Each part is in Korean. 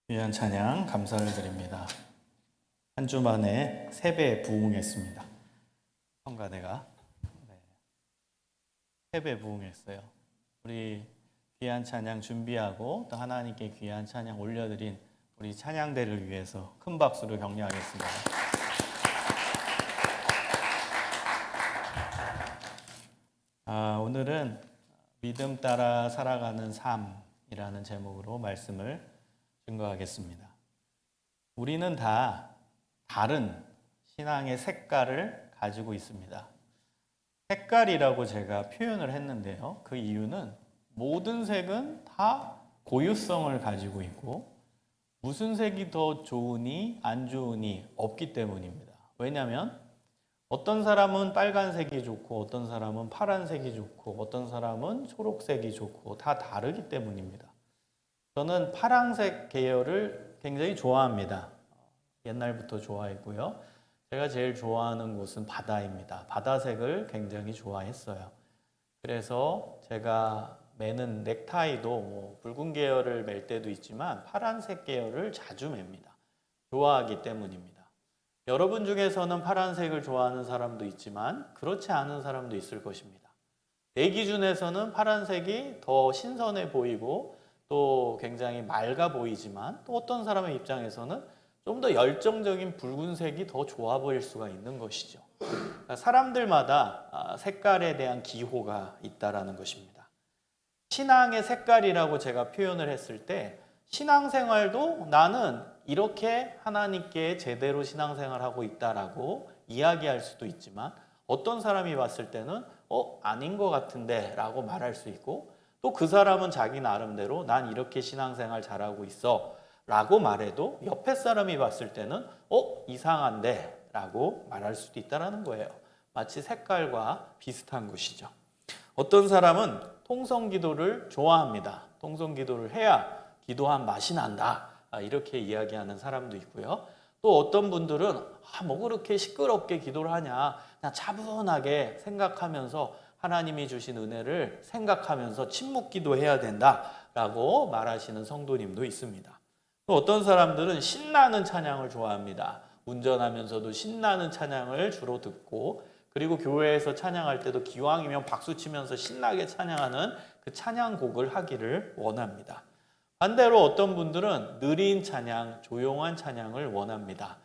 귀한 찬양 감사를 드립니다. 한 주 만에 3배 부흥했습니다. 성가대가 3배 부흥했어요. 우리 귀한 찬양 준비하고 또 하나님께 귀한 찬양 올려드린 우리 찬양대를 위해서 큰 박수를 격려하겠습니다. 오늘은 믿음 따라 살아가는 삶이라는 제목으로 말씀을 증거하겠습니다. 우리는 다 다른 신앙의 색깔을 가지고 있습니다. 색깔이라고 제가 표현을 했는데요. 그 이유는 모든 색은 다 고유성을 가지고 있고 무슨 색이 더 좋으니 안 좋으니 없기 때문입니다. 왜냐하면 어떤 사람은 빨간색이 좋고 어떤 사람은 파란색이 좋고 어떤 사람은 초록색이 좋고 다 다르기 때문입니다. 저는 파란색 계열을 굉장히 좋아합니다. 옛날부터 좋아했고요. 제가 제일 좋아하는 곳은 바다입니다. 바다색을 굉장히 좋아했어요. 그래서 제가 매는 넥타이도 붉은 계열을 맬 때도 있지만 파란색 계열을 자주 맵니다. 좋아하기 때문입니다. 여러분 중에서는 파란색을 좋아하는 사람도 있지만 그렇지 않은 사람도 있을 것입니다. 내 기준에서는 파란색이 더 신선해 보이고 또 굉장히 맑아 보이지만 또 어떤 사람의 입장에서는 좀 더 열정적인 붉은색이 더 좋아 보일 수가 있는 것이죠. 사람들마다 색깔에 대한 기호가 있다라는 것입니다. 신앙의 색깔이라고 제가 표현을 했을 때 신앙생활도 나는 이렇게 하나님께 제대로 신앙생활하고 있다라고 이야기할 수도 있지만 어떤 사람이 봤을 때는 아닌 것 같은데 라고 말할 수 있고 또 그 사람은 자기 나름대로 난 이렇게 신앙생활 잘하고 있어 라고 말해도 옆에 사람이 봤을 때는 이상한데 라고 말할 수도 있다는 거예요. 마치 색깔과 비슷한 것이죠. 어떤 사람은 통성기도를 좋아합니다. 통성기도를 해야 기도한 맛이 난다 이렇게 이야기하는 사람도 있고요. 또 어떤 분들은 뭐 그렇게 시끄럽게 기도를 하냐 그냥 차분하게 생각하면서 하나님이 주신 은혜를 생각하면서 침묵기도 해야 된다라고 말하시는 성도님도 있습니다. 또 어떤 사람들은 신나는 찬양을 좋아합니다. 운전하면서도 신나는 찬양을 주로 듣고 그리고 교회에서 찬양할 때도 기왕이면 박수치면서 신나게 찬양하는 그 찬양곡을 하기를 원합니다. 반대로 어떤 분들은 느린 찬양, 조용한 찬양을 원합니다.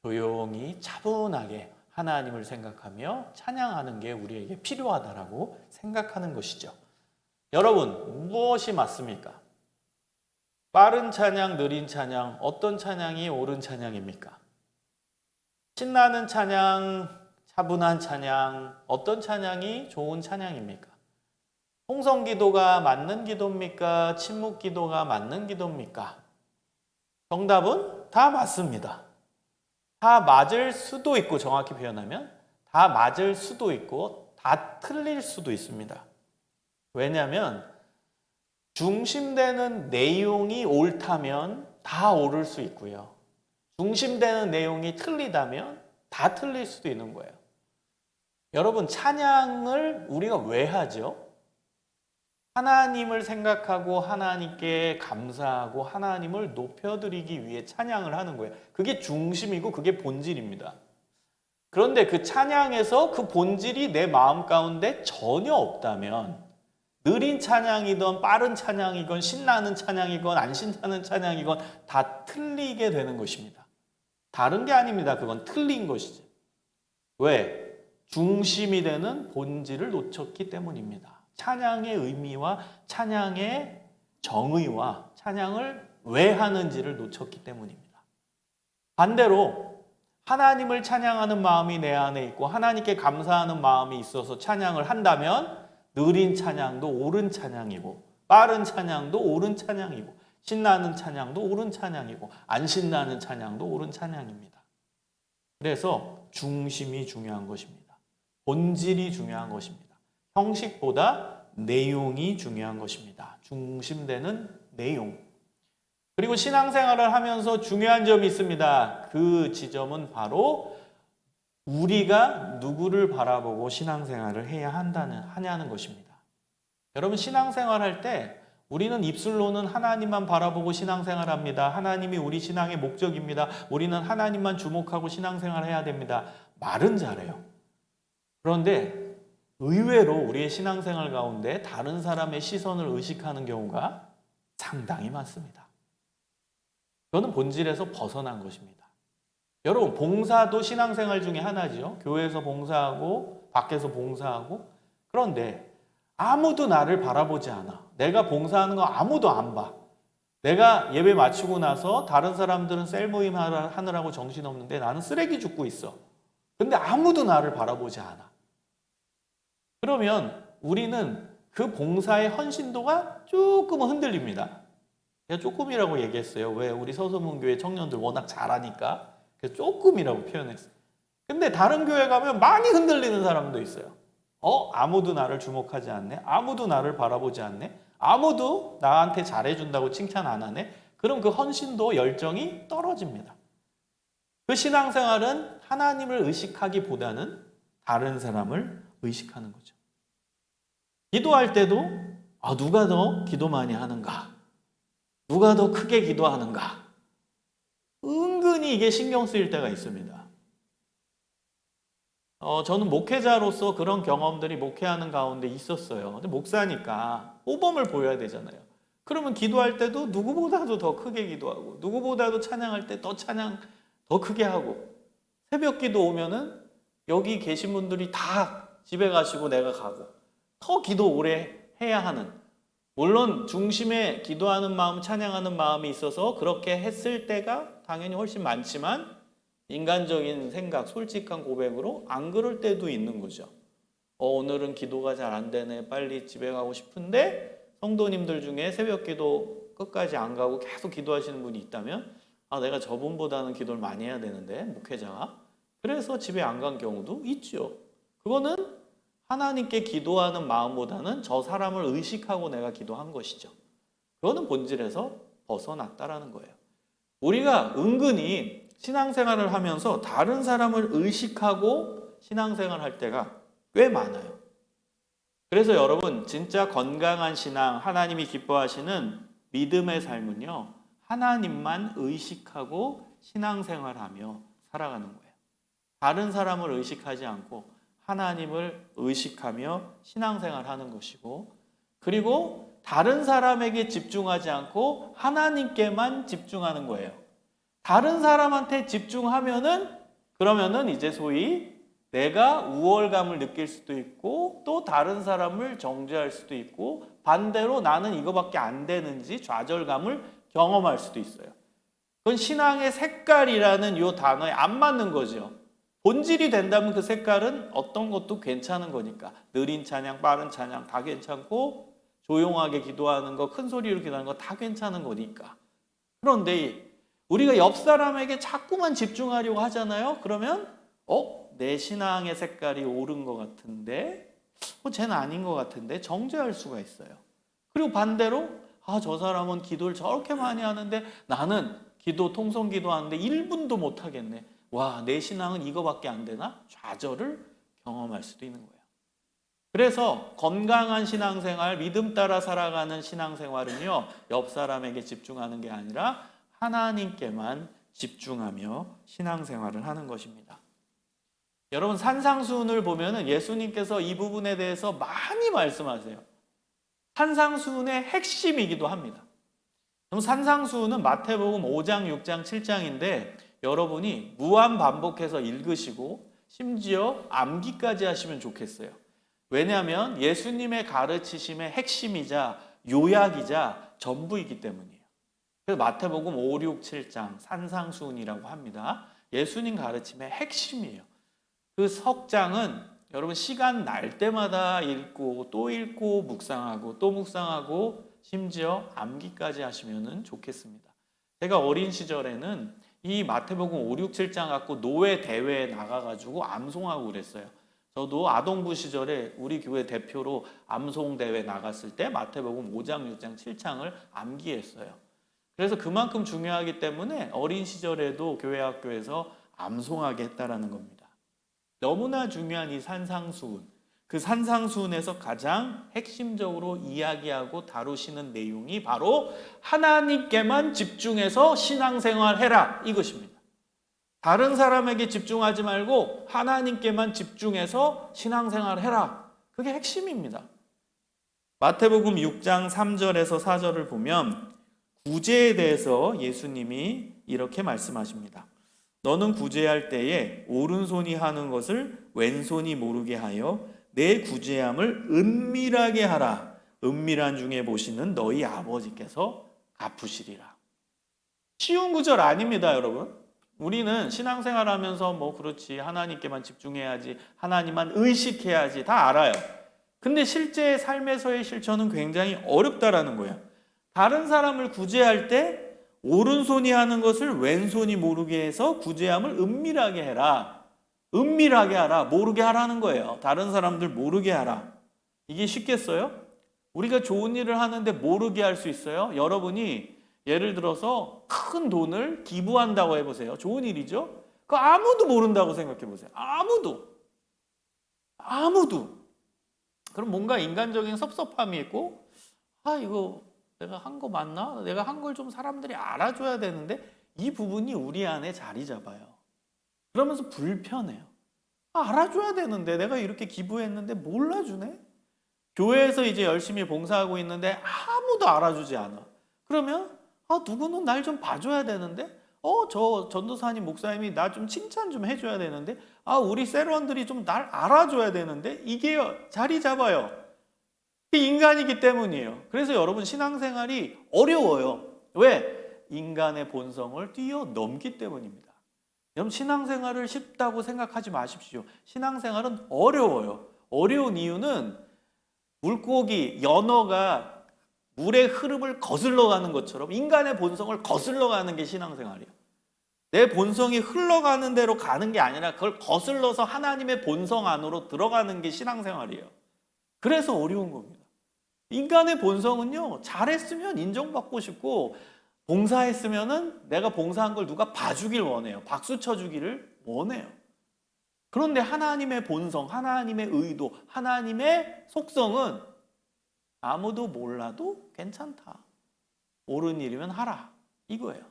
조용히 차분하게 하나님을 생각하며 찬양하는 게 우리에게 필요하다라고 생각하는 것이죠. 여러분, 무엇이 맞습니까? 빠른 찬양, 느린 찬양, 어떤 찬양이 옳은 찬양입니까? 신나는 찬양, 차분한 찬양, 어떤 찬양이 좋은 찬양입니까? 통성기도가 맞는 기도입니까? 침묵기도가 맞는 기도입니까? 정답은 다 맞습니다. 다 맞을 수도 있고 정확히 표현하면 다 맞을 수도 있고 다 틀릴 수도 있습니다. 왜냐하면 중심되는 내용이 옳다면 다 옳을 수 있고요. 중심되는 내용이 틀리다면 다 틀릴 수도 있는 거예요. 여러분, 찬양을 우리가 왜 하죠? 하나님을 생각하고 하나님께 감사하고 하나님을 높여드리기 위해 찬양을 하는 거예요. 그게 중심이고 그게 본질입니다. 그런데 그 찬양에서 그 본질이 내 마음 가운데 전혀 없다면 느린 찬양이건 빠른 찬양이건 신나는 찬양이건 안 신나는 찬양이건 다 틀리게 되는 것입니다. 다른 게 아닙니다. 그건 틀린 것이죠. 왜? 중심이 되는 본질을 놓쳤기 때문입니다. 찬양의 의미와 찬양의 정의와 찬양을 왜 하는지를 놓쳤기 때문입니다. 반대로 하나님을 찬양하는 마음이 내 안에 있고 하나님께 감사하는 마음이 있어서 찬양을 한다면 느린 찬양도 옳은 찬양이고 빠른 찬양도 옳은 찬양이고 신나는 찬양도 옳은 찬양이고 안 신나는 찬양도 옳은 찬양입니다. 그래서 중심이 중요한 것입니다. 본질이 중요한 것입니다. 형식보다 내용이 중요한 것입니다. 중심되는 내용. 그리고 신앙생활을 하면서 중요한 점이 있습니다. 그 지점은 바로 우리가 누구를 바라보고 신앙생활을 해야 하냐는 것입니다. 여러분, 신앙생활할 때 우리는 입술로는 하나님만 바라보고 신앙생활합니다. 하나님이 우리 신앙의 목적입니다. 우리는 하나님만 주목하고 신앙생활을 해야 됩니다. 말은 잘해요. 그런데 의외로 우리의 신앙생활 가운데 다른 사람의 시선을 의식하는 경우가 상당히 많습니다. 그거는 본질에서 벗어난 것입니다. 여러분, 봉사도 신앙생활 중에 하나죠. 교회에서 봉사하고 밖에서 봉사하고. 그런데 아무도 나를 바라보지 않아. 내가 봉사하는 거 아무도 안 봐. 내가 예배 마치고 나서 다른 사람들은 셀 모임 하느라고 정신없는데 나는 쓰레기 줍고 있어. 근데 아무도 나를 바라보지 않아. 그러면 우리는 그 봉사의 헌신도가 조금은 흔들립니다. 제가 조금이라고 얘기했어요. 왜? 우리 서소문교회 청년들 워낙 잘하니까. 그래서 조금이라고 표현했어요. 근데 다른 교회 가면 많이 흔들리는 사람도 있어요. 아무도 나를 주목하지 않네. 아무도 나를 바라보지 않네. 아무도 나한테 잘해준다고 칭찬 안 하네. 그럼 그 헌신도 열정이 떨어집니다. 그 신앙생활은 하나님을 의식하기보다는 다른 사람을 의식하는 거죠. 기도할 때도 누가 더 기도 많이 하는가? 누가 더 크게 기도하는가? 은근히 이게 신경 쓰일 때가 있습니다. 저는 목회자로서 그런 경험들이 목회하는 가운데 있었어요. 근데 목사니까 모범을 보여야 되잖아요. 그러면 기도할 때도 누구보다도 더 크게 기도하고 누구보다도 찬양할 때 더 찬양 더 크게 하고 새벽 기도 오면은 여기 계신 분들이 다 집에 가시고 내가 가고 더 기도 오래 해야 하는, 물론 중심에 기도하는 마음, 찬양하는 마음이 있어서 그렇게 했을 때가 당연히 훨씬 많지만 인간적인 생각, 솔직한 고백으로 안 그럴 때도 있는 거죠. 오늘은 기도가 잘 안 되네. 빨리 집에 가고 싶은데 성도님들 중에 새벽 기도 끝까지 안 가고 계속 기도하시는 분이 있다면 내가 저분보다는 기도를 많이 해야 되는데 목회자가. 그래서 집에 안 간 경우도 있죠. 그거는 하나님께 기도하는 마음보다는 저 사람을 의식하고 내가 기도한 것이죠. 그거는 본질에서 벗어났다라는 거예요. 우리가 은근히 신앙생활을 하면서 다른 사람을 의식하고 신앙생활을 할 때가 꽤 많아요. 그래서 여러분, 진짜 건강한 신앙, 하나님이 기뻐하시는 믿음의 삶은요, 하나님만 의식하고 신앙생활하며 살아가는 거예요. 다른 사람을 의식하지 않고 하나님을 의식하며 신앙생활하는 것이고, 그리고 다른 사람에게 집중하지 않고 하나님께만 집중하는 거예요. 다른 사람한테 집중하면은 이제 소위 내가 우월감을 느낄 수도 있고 또 다른 사람을 정죄할 수도 있고 반대로 나는 이거밖에 안 되는지 좌절감을 경험할 수도 있어요. 그건 신앙의 색깔이라는 이 단어에 안 맞는 거죠. 본질이 된다면 그 색깔은 어떤 것도 괜찮은 거니까. 느린 찬양, 빠른 찬양 다 괜찮고 조용하게 기도하는 거, 큰 소리로 기도하는 거 다 괜찮은 거니까. 그런데 우리가 옆 사람에게 자꾸만 집중하려고 하잖아요. 그러면 내 신앙의 색깔이 옳은 것 같은데 쟤는 아닌 것 같은데 정죄할 수가 있어요. 그리고 반대로 저 사람은 기도를 저렇게 많이 하는데 나는 통성 기도하는데 1분도 못 하겠네. 내 신앙은 이거밖에 안 되나? 좌절을 경험할 수도 있는 거예요. 그래서 건강한 신앙생활, 믿음 따라 살아가는 신앙생활은요, 옆 사람에게 집중하는 게 아니라 하나님께만 집중하며 신앙생활을 하는 것입니다. 여러분, 산상수훈을 보면은 예수님께서 이 부분에 대해서 많이 말씀하세요. 산상수훈의 핵심이기도 합니다. 산상수훈은 마태복음 5장, 6장, 7장인데 여러분이 무한 반복해서 읽으시고 심지어 암기까지 하시면 좋겠어요. 왜냐하면 예수님의 가르치심의 핵심이자 요약이자 전부이기 때문이에요. 그래서 마태복음 5, 6, 7장 산상수훈이라고 합니다. 예수님 가르침의 핵심이에요. 그 석장은 여러분 시간 날 때마다 읽고 또 읽고 묵상하고 또 묵상하고 심지어 암기까지 하시면 좋겠습니다. 제가 어린 시절에는 이 마태복음 5, 6, 7장 갖고 노회 대회에 나가가지고 암송하고 그랬어요. 저도 아동부 시절에 우리 교회 대표로 암송 대회 나갔을 때 마태복음 5장, 6장, 7장을 암기했어요. 그래서 그만큼 중요하기 때문에 어린 시절에도 교회 학교에서 암송하게 했다라는 겁니다. 너무나 중요한 이 산상수훈, 그 산상수훈에서 가장 핵심적으로 이야기하고 다루시는 내용이 바로 하나님께만 집중해서 신앙생활 해라 이것입니다. 다른 사람에게 집중하지 말고 하나님께만 집중해서 신앙생활 해라. 그게 핵심입니다. 마태복음 6장 3절에서 4절을 보면 구제에 대해서 예수님이 이렇게 말씀하십니다. 너는 구제할 때에 오른손이 하는 것을 왼손이 모르게 하여 내 구제함을 은밀하게 하라. 은밀한 중에 보시는 너희 아버지께서 갚으시리라. 쉬운 구절 아닙니다, 여러분. 우리는 신앙생활하면서 뭐 그렇지 하나님께만 집중해야지 하나님만 의식해야지 다 알아요. 근데 실제 삶에서의 실천은 굉장히 어렵다라는 거예요. 다른 사람을 구제할 때 오른손이 하는 것을 왼손이 모르게 해서 구제함을 은밀하게 해라. 은밀하게 하라. 모르게 하라는 거예요. 다른 사람들 모르게 하라. 이게 쉽겠어요? 우리가 좋은 일을 하는데 모르게 할 수 있어요? 여러분이 예를 들어서 큰 돈을 기부한다고 해보세요. 좋은 일이죠? 그거 아무도 모른다고 생각해보세요. 아무도. 그럼 뭔가 인간적인 섭섭함이 있고, 이거 내가 한 거 맞나? 내가 한 걸 좀 사람들이 알아줘야 되는데 이 부분이 우리 안에 자리 잡아요. 그러면서 불편해요. 알아줘야 되는데 내가 이렇게 기부했는데 몰라주네? 교회에서 이제 열심히 봉사하고 있는데 아무도 알아주지 않아. 그러면 누구는 날 좀 봐줘야 되는데 저 전도사님 목사님이 나 좀 칭찬 좀 해줘야 되는데 우리 세러원들이 좀 날 알아줘야 되는데 이게 자리 잡아요. 인간이기 때문이에요. 그래서 여러분 신앙생활이 어려워요. 왜? 인간의 본성을 뛰어넘기 때문입니다. 여러분 신앙생활을 쉽다고 생각하지 마십시오. 신앙생활은 어려워요. 어려운 이유는 물고기, 연어가 물의 흐름을 거슬러 가는 것처럼 인간의 본성을 거슬러 가는 게 신앙생활이에요. 내 본성이 흘러가는 대로 가는 게 아니라 그걸 거슬러서 하나님의 본성 안으로 들어가는 게 신앙생활이에요. 그래서 어려운 겁니다. 인간의 본성은요, 잘했으면 인정받고 싶고 봉사했으면은 내가 봉사한 걸 누가 봐주길 원해요. 박수 쳐주기를 원해요. 그런데 하나님의 본성, 하나님의 의도, 하나님의 속성은 아무도 몰라도 괜찮다. 옳은 일이면 하라. 이거예요.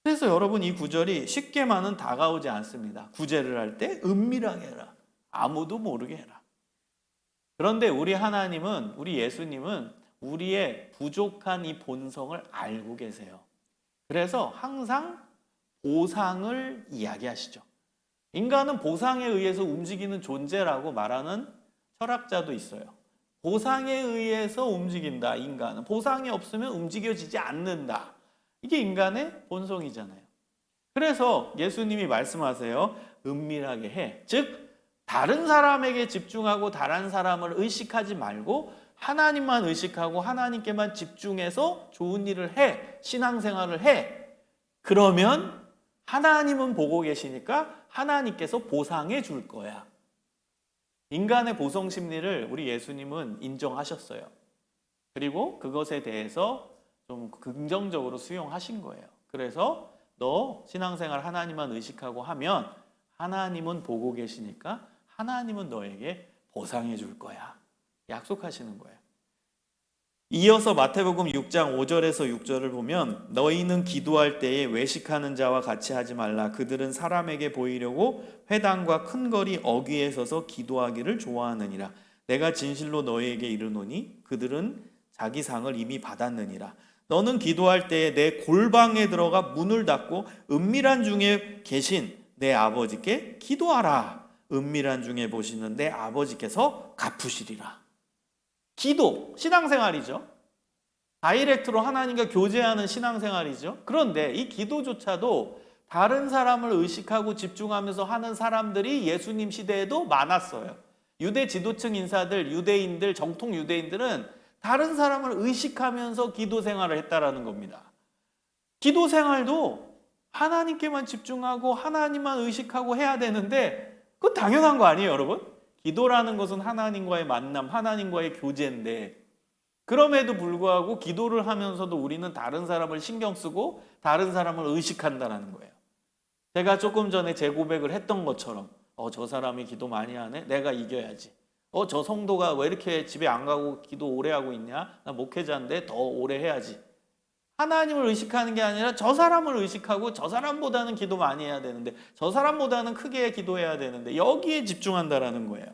그래서 여러분 이 구절이 쉽게만은 다가오지 않습니다. 구제를 할 때 은밀하게 해라. 아무도 모르게 해라. 그런데 우리 하나님은, 우리 예수님은 우리의 부족한 이 본성을 알고 계세요. 그래서 항상 보상을 이야기하시죠. 인간은 보상에 의해서 움직이는 존재라고 말하는 철학자도 있어요. 보상에 의해서 움직인다, 인간은. 보상이 없으면 움직여지지 않는다. 이게 인간의 본성이잖아요. 그래서 예수님이 말씀하세요. 은밀하게 해. 즉, 다른 사람에게 집중하고 다른 사람을 의식하지 말고 하나님만 의식하고 하나님께만 집중해서 좋은 일을 해. 신앙생활을 해. 그러면 하나님은 보고 계시니까 하나님께서 보상해 줄 거야. 인간의 보상 심리를 우리 예수님은 인정하셨어요. 그리고 그것에 대해서 좀 긍정적으로 수용하신 거예요. 그래서 너 신앙생활 하나님만 의식하고 하면 하나님은 보고 계시니까 하나님은 너에게 보상해 줄 거야. 약속하시는 거예요. 이어서 마태복음 6장 5절에서 6절을 보면 너희는 기도할 때에 외식하는 자와 같이 하지 말라. 그들은 사람에게 보이려고 회당과 큰 거리 어귀에 서서 기도하기를 좋아하느니라. 내가 진실로 너희에게 이르노니 그들은 자기 상을 이미 받았느니라. 너는 기도할 때에 내 골방에 들어가 문을 닫고 은밀한 중에 계신 내 아버지께 기도하라. 은밀한 중에 보시는 내 아버지께서 갚으시리라. 기도, 신앙생활이죠. 다이렉트로 하나님과 교제하는 신앙생활이죠. 그런데 이 기도조차도 다른 사람을 의식하고 집중하면서 하는 사람들이 예수님 시대에도 많았어요. 유대 지도층 인사들, 유대인들, 정통 유대인들은 다른 사람을 의식하면서 기도 생활을 했다라는 겁니다. 기도 생활도 하나님께만 집중하고 하나님만 의식하고 해야 되는데 그건 당연한 거 아니에요, 여러분? 기도라는 것은 하나님과의 만남, 하나님과의 교제인데 그럼에도 불구하고 기도를 하면서도 우리는 다른 사람을 신경 쓰고 다른 사람을 의식한다는 거예요. 제가 조금 전에 제 고백을 했던 것처럼 저 사람이 기도 많이 하네? 내가 이겨야지. 저 성도가 왜 이렇게 집에 안 가고 기도 오래 하고 있냐? 나 목회자인데 더 오래 해야지. 하나님을 의식하는 게 아니라 저 사람을 의식하고 저 사람보다는 기도 많이 해야 되는데 저 사람보다는 크게 기도해야 되는데 여기에 집중한다라는 거예요.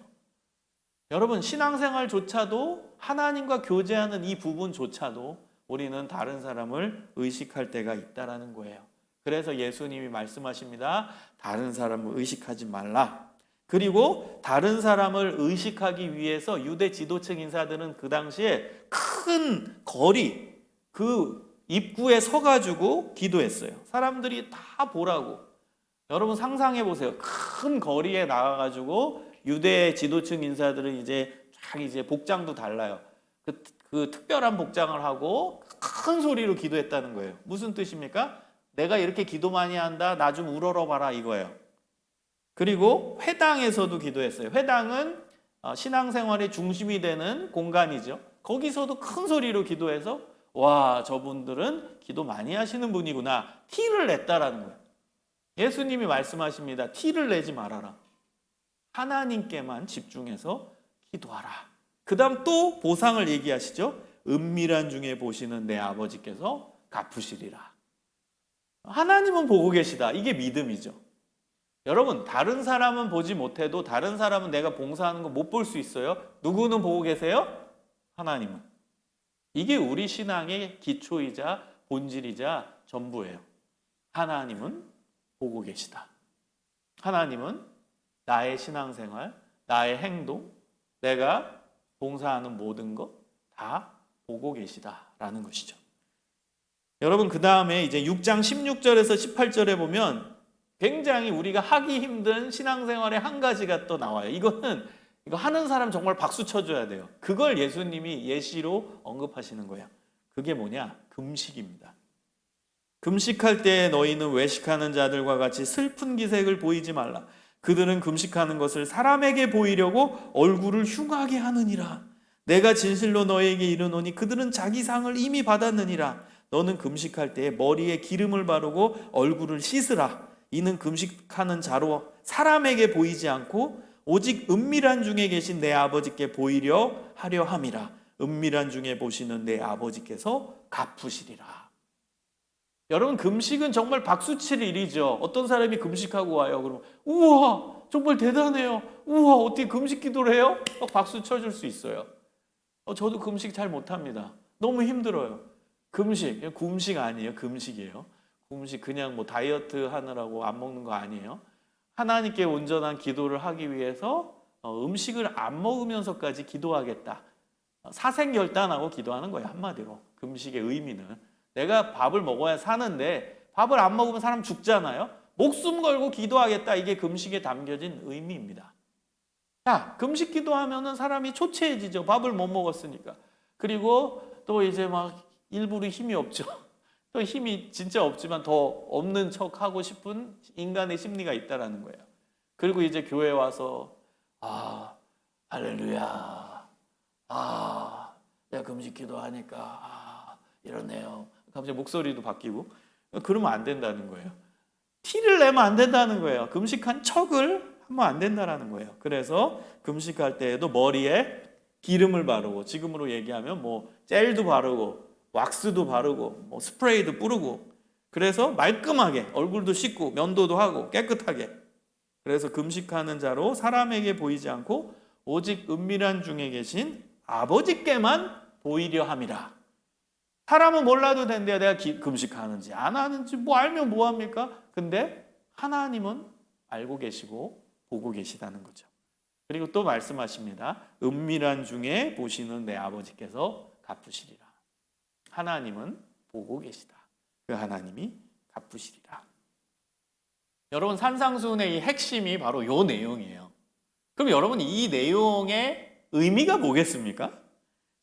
여러분 신앙생활조차도 하나님과 교제하는 이 부분조차도 우리는 다른 사람을 의식할 때가 있다라는 거예요. 그래서 예수님이 말씀하십니다. 다른 사람을 의식하지 말라. 그리고 다른 사람을 의식하기 위해서 유대 지도층 인사들은 그 당시에 큰 거리 그 입구에 서가지고 기도했어요. 사람들이 다 보라고. 여러분 상상해 보세요. 큰 거리에 나가가지고 유대 지도층 인사들은 이제 복장도 달라요. 그 특별한 복장을 하고 큰 소리로 기도했다는 거예요. 무슨 뜻입니까? 내가 이렇게 기도 많이 한다. 나 좀 우러러 봐라 이거예요. 그리고 회당에서도 기도했어요. 회당은 신앙생활의 중심이 되는 공간이죠. 거기서도 큰 소리로 기도해서 와 저분들은 기도 많이 하시는 분이구나. 티를 냈다라는 거예요. 예수님이 말씀하십니다. 티를 내지 말아라. 하나님께만 집중해서 기도하라. 그 다음 또 보상을 얘기하시죠. 은밀한 중에 보시는 내 아버지께서 갚으시리라. 하나님은 보고 계시다. 이게 믿음이죠. 여러분 다른 사람은 보지 못해도 다른 사람은 내가 봉사하는 거 못 볼 수 있어요. 누구는 보고 계세요? 하나님은. 이게 우리 신앙의 기초이자 본질이자 전부예요. 하나님은 보고 계시다. 하나님은 나의 신앙생활, 나의 행동, 내가 봉사하는 모든 것 다 보고 계시다라는 것이죠. 여러분 그 다음에 이제 6장 16절에서 18절에 보면 굉장히 우리가 하기 힘든 신앙생활의 한 가지가 또 나와요. 이거 하는 사람 정말 박수 쳐줘야 돼요. 그걸 예수님이 예시로 언급하시는 거예요. 그게 뭐냐? 금식입니다. 금식할 때 너희는 외식하는 자들과 같이 슬픈 기색을 보이지 말라. 그들은 금식하는 것을 사람에게 보이려고 얼굴을 흉하게 하느니라. 내가 진실로 너희에게 이르노니 그들은 자기 상을 이미 받았느니라. 너는 금식할 때 머리에 기름을 바르고 얼굴을 씻으라. 이는 금식하는 자로 사람에게 보이지 않고 오직 은밀한 중에 계신 내 아버지께 보이려 하려 함이라. 은밀한 중에 보시는 내 아버지께서 갚으시리라. 여러분 금식은 정말 박수칠 일이죠. 어떤 사람이 금식하고 와요. 그러면 우와 정말 대단해요. 우와 어떻게 금식 기도를 해요? 박수 쳐줄 수 있어요. 저도 금식 잘 못합니다. 너무 힘들어요. 금식 아니에요. 금식이에요. 금식 그냥 뭐 다이어트 하느라고 안 먹는 거 아니에요. 하나님께 온전한 기도를 하기 위해서 음식을 안 먹으면서까지 기도하겠다. 사생결단하고 기도하는 거예요. 한마디로. 금식의 의미는. 내가 밥을 먹어야 사는데 밥을 안 먹으면 사람 죽잖아요. 목숨 걸고 기도하겠다. 이게 금식에 담겨진 의미입니다. 자, 금식 기도하면은 사람이 초췌해지죠. 밥을 못 먹었으니까. 그리고 또 이제 막 일부러 힘이 없죠. 또 힘이 진짜 없지만 더 없는 척 하고 싶은 인간의 심리가 있다라는 거예요. 그리고 이제 교회 와서 할렐루야. 내가 금식 기도하니까 이러네요. 갑자기 목소리도 바뀌고 그러면 안 된다는 거예요. 티를 내면 안 된다는 거예요. 금식한 척을 하면 안 된다는 거예요. 그래서 금식할 때에도 머리에 기름을 바르고 지금으로 얘기하면 뭐 젤도 바르고 왁스도 바르고 뭐 스프레이도 뿌르고 그래서 말끔하게 얼굴도 씻고 면도도 하고 깨끗하게 그래서 금식하는 자로 사람에게 보이지 않고 오직 은밀한 중에 계신 아버지께만 보이려 함이라. 사람은 몰라도 된대요. 내가 금식하는지 안 하는지 뭐 알면 뭐합니까? 근데 하나님은 알고 계시고 보고 계시다는 거죠. 그리고 또 말씀하십니다. 은밀한 중에 보시는 내 아버지께서 갚으시리라. 하나님은 보고 계시다. 그 하나님이 갚으시리라. 여러분 산상수훈의 이 핵심이 바로 이 내용이에요. 그럼 여러분 이 내용의 의미가 뭐겠습니까?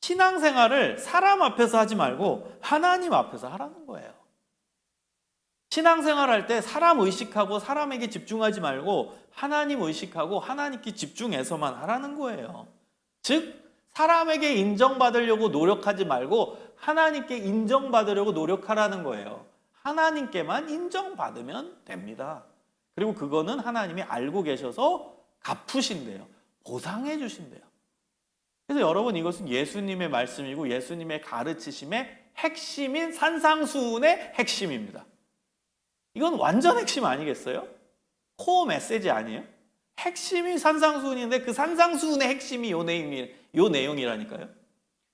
신앙생활을 사람 앞에서 하지 말고 하나님 앞에서 하라는 거예요. 신앙생활 할 때 사람 의식하고 사람에게 집중하지 말고 하나님 의식하고 하나님께 집중해서만 하라는 거예요. 즉 사람에게 인정받으려고 노력하지 말고 하나님께 인정받으려고 노력하라는 거예요. 하나님께만 인정받으면 됩니다. 그리고 그거는 하나님이 알고 계셔서 갚으신대요. 보상해 주신대요. 그래서 여러분 이것은 예수님의 말씀이고 예수님의 가르치심의 핵심인 산상수훈의 핵심입니다. 이건 완전 핵심 아니겠어요? 코어 메시지 아니에요? 핵심이 산상수훈인데 그 산상수훈의 핵심이 요 내용이라니까요.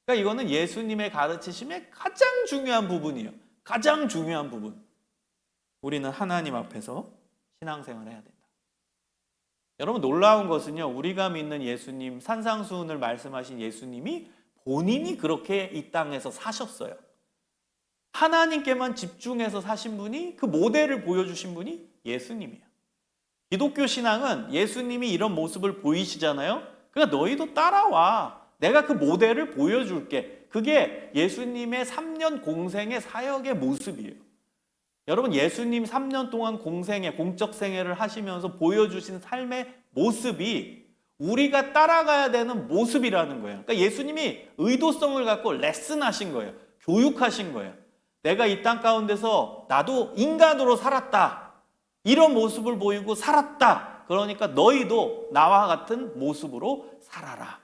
그러니까 이거는 예수님의 가르치심의 가장 중요한 부분이에요. 가장 중요한 부분. 우리는 하나님 앞에서 신앙생활을 해야 된다. 여러분 놀라운 것은요. 우리가 믿는 예수님, 산상수훈을 말씀하신 예수님이 본인이 그렇게 이 땅에서 사셨어요. 하나님께만 집중해서 사신 분이, 그 모델을 보여주신 분이 예수님이에요. 기독교 신앙은 예수님이 이런 모습을 보이시잖아요. 그러니까 너희도 따라와. 내가 그 모델을 보여줄게. 그게 예수님의 3년 공생의 사역의 모습이에요. 여러분 예수님 3년 동안 공적 생애를 하시면서 보여주신 삶의 모습이 우리가 따라가야 되는 모습이라는 거예요. 그러니까 예수님이 의도성을 갖고 레슨하신 거예요. 교육하신 거예요. 내가 이 땅 가운데서 나도 인간으로 살았다. 이런 모습을 보이고 살았다. 그러니까 너희도 나와 같은 모습으로 살아라.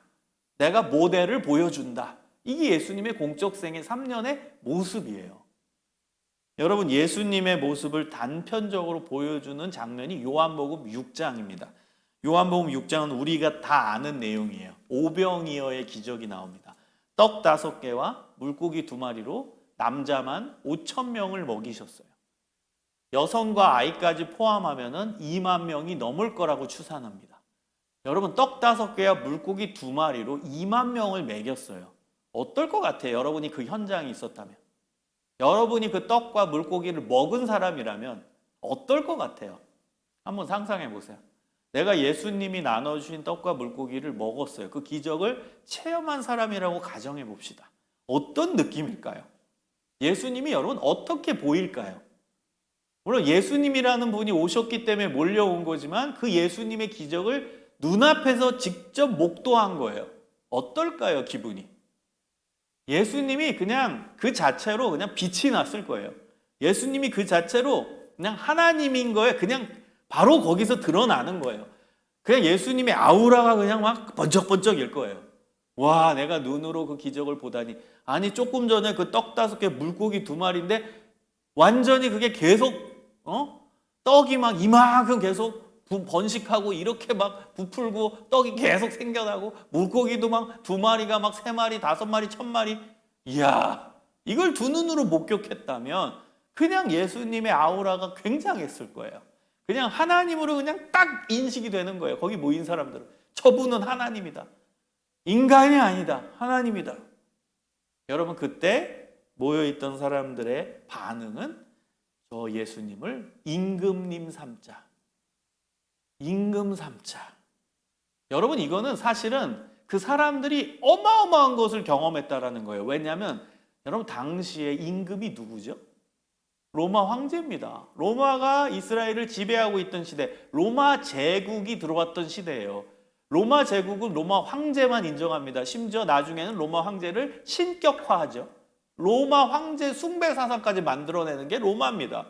내가 모델을 보여준다. 이게 예수님의 공적 생애 3년의 모습이에요. 여러분 예수님의 모습을 단편적으로 보여주는 장면이 요한복음 6장입니다. 요한복음 6장은 우리가 다 아는 내용이에요. 오병이어의 기적이 나옵니다. 떡 5개와 물고기 2마리로 남자만 5,000명을 먹이셨어요. 여성과 아이까지 포함하면 2만 명이 넘을 거라고 추산합니다. 여러분 떡 5개와 물고기 2마리로 2만 명을 먹였어요. 어떨 것 같아요? 여러분이 그 현장에 있었다면. 여러분이 그 떡과 물고기를 먹은 사람이라면 어떨 것 같아요? 한번 상상해 보세요. 내가 예수님이 나눠주신 떡과 물고기를 먹었어요. 그 기적을 체험한 사람이라고 가정해 봅시다. 어떤 느낌일까요? 예수님이 여러분 어떻게 보일까요? 물론 예수님이라는 분이 오셨기 때문에 몰려온 거지만 그 예수님의 기적을 눈앞에서 직접 목도한 거예요. 어떨까요, 기분이? 예수님이 그냥 그 자체로 그냥 빛이 났을 거예요. 예수님이 그 자체로 그냥 하나님인 거예요. 그냥 바로 거기서 드러나는 거예요. 그냥 예수님의 아우라가 그냥 막 번쩍번쩍일 거예요. 와, 내가 눈으로 그 기적을 보다니. 아니 조금 전에 그 떡 5개 물고기 2마리인데 완전히 그게 계속 떡이 막 이만큼 계속 번식하고 이렇게 막 부풀고 떡이 계속 생겨나고 물고기도 막 2마리가 막 3마리, 5마리, 1,000마리. 이야, 이걸 두 눈으로 목격했다면 그냥 예수님의 아우라가 굉장했을 거예요. 그냥 하나님으로 그냥 딱 인식이 되는 거예요. 거기 모인 사람들은. 저분은 하나님이다. 인간이 아니다. 하나님이다. 여러분 그때 모여있던 사람들의 반응은 저 예수님을 임금님 삼자. 임금 삼자. 여러분 이거는 사실은 그 사람들이 어마어마한 것을 경험했다라는 거예요. 왜냐하면 여러분 당시에 임금이 누구죠? 로마 황제입니다. 로마가 이스라엘을 지배하고 있던 시대, 로마 제국이 들어왔던 시대예요. 로마 제국은 로마 황제만 인정합니다. 심지어 나중에는 로마 황제를 신격화하죠. 로마 황제 숭배 사상까지 만들어내는 게 로마입니다.